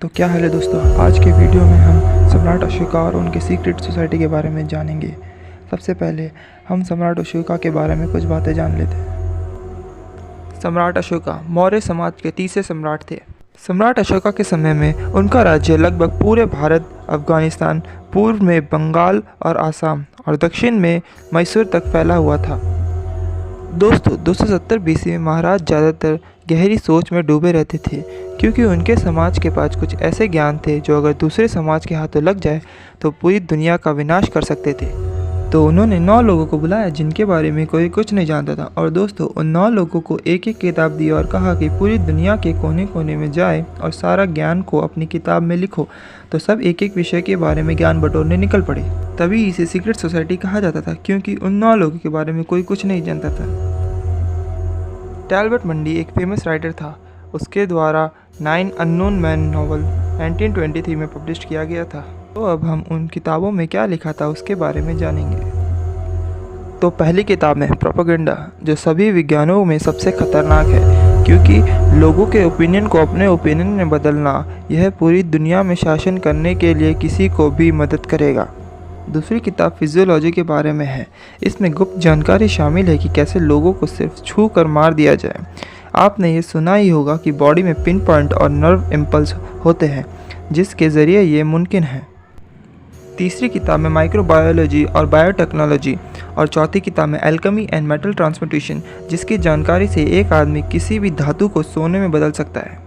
तो क्या हाल है दोस्तों, आज के वीडियो में हम सम्राट अशोका और उनके सीक्रेट सोसाइटी के बारे में जानेंगे। सबसे पहले हम सम्राट अशोका के बारे में कुछ बातें जान लेते हैं। सम्राट अशोका मौर्य समाज के तीसरे सम्राट थे। सम्राट अशोका के समय में उनका राज्य लगभग पूरे भारत, अफगानिस्तान, पूर्व में बंगाल और आसाम और दक्षिण में मैसूर तक फैला हुआ था। दोस्तों 270 बीसी में महाराज ज़्यादातर गहरी सोच में डूबे रहते थे, क्योंकि उनके समाज के पास कुछ ऐसे ज्ञान थे जो अगर दूसरे समाज के हाथों लग जाए तो पूरी दुनिया का विनाश कर सकते थे। तो उन्होंने 9 लोगों को बुलाया जिनके बारे में कोई कुछ नहीं जानता था, और दोस्तों उन 9 लोगों को एक एक किताब दी और कहा कि पूरी दुनिया के कोने कोने में जाए और सारा ज्ञान को अपनी किताब में लिखो। तो सब एक एक विषय के बारे में ज्ञान बटोरने निकल पड़े। तभी इसे सीक्रेट सोसाइटी कहा जाता था, क्योंकि उन 9 लोगों के बारे में कोई कुछ नहीं जानता था। टैलबर्ट मंडी एक फेमस राइटर था। उसके द्वारा 9 अननोन मैन नॉवल 1923 में पब्लिश किया गया था। तो अब हम उन किताबों में क्या लिखा था उसके बारे में जानेंगे। तो पहली किताब में प्रोपेगेंडा, जो सभी विज्ञानों में सबसे खतरनाक है, क्योंकि लोगों के ओपिनियन को अपने ओपिनियन में बदलना यह पूरी दुनिया में शासन करने के लिए किसी को भी मदद करेगा। दूसरी किताब फिजियोलॉजी के बारे में है। इसमें गुप्त जानकारी शामिल है कि कैसे लोगों को सिर्फ छू कर मार दिया जाए। आपने ये सुना ही होगा कि बॉडी में पिन पॉइंट और नर्व इम्पल्स होते हैं, जिसके ज़रिए ये मुमकिन है। तीसरी किताब में माइक्रोबायोलॉजी और बायोटेक्नोलॉजी, और चौथी किताब में एल्केमी एंड मेटल ट्रांसम्यूटेशन, जिसकी जानकारी से एक आदमी किसी भी धातु को सोने में बदल सकता है।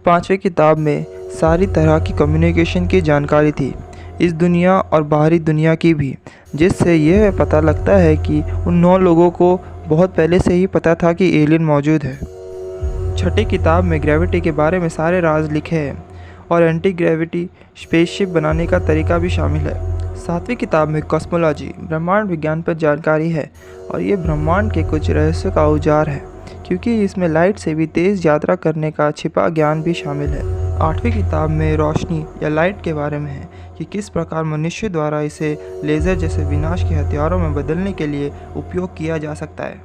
पांचवी किताब में सारी तरह की कम्युनिकेशन की जानकारी थी, इस दुनिया और बाहरी दुनिया की भी, जिससे यह पता लगता है कि उन 9 लोगों को बहुत पहले से ही पता था कि एलियन मौजूद है। छठी किताब में ग्रेविटी के बारे में सारे राज लिखे हैं और एंटी ग्रेविटी स्पेसशिप बनाने का तरीका भी शामिल है। सातवीं किताब में कॉस्मोलॉजी, ब्रह्मांड विज्ञान पर जानकारी है, और ये ब्रह्मांड के कुछ रहस्यों का औजार है, क्योंकि इसमें लाइट से भी तेज़ यात्रा करने का छिपा ज्ञान भी शामिल है। आठवीं किताब में रोशनी या लाइट के बारे में है कि किस प्रकार मनुष्य द्वारा इसे लेज़र जैसे विनाश के हथियारों में बदलने के लिए उपयोग किया जा सकता है।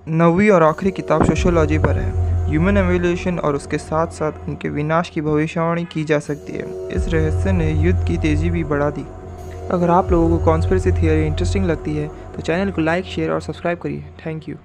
नौवीं और आखिरी किताब सोशियोलॉजी पर है, ह्यूमन एवोल्यूशन और उसके साथ साथ उनके विनाश की भविष्यवाणी की जा सकती है। इस रहस्य ने युद्ध की तेज़ी भी बढ़ा दी। अगर आप लोगों को कॉन्स्पिरेसी थियरी इंटरेस्टिंग लगती है तो चैनल को लाइक, शेयर और सब्सक्राइब करिए। Thank you.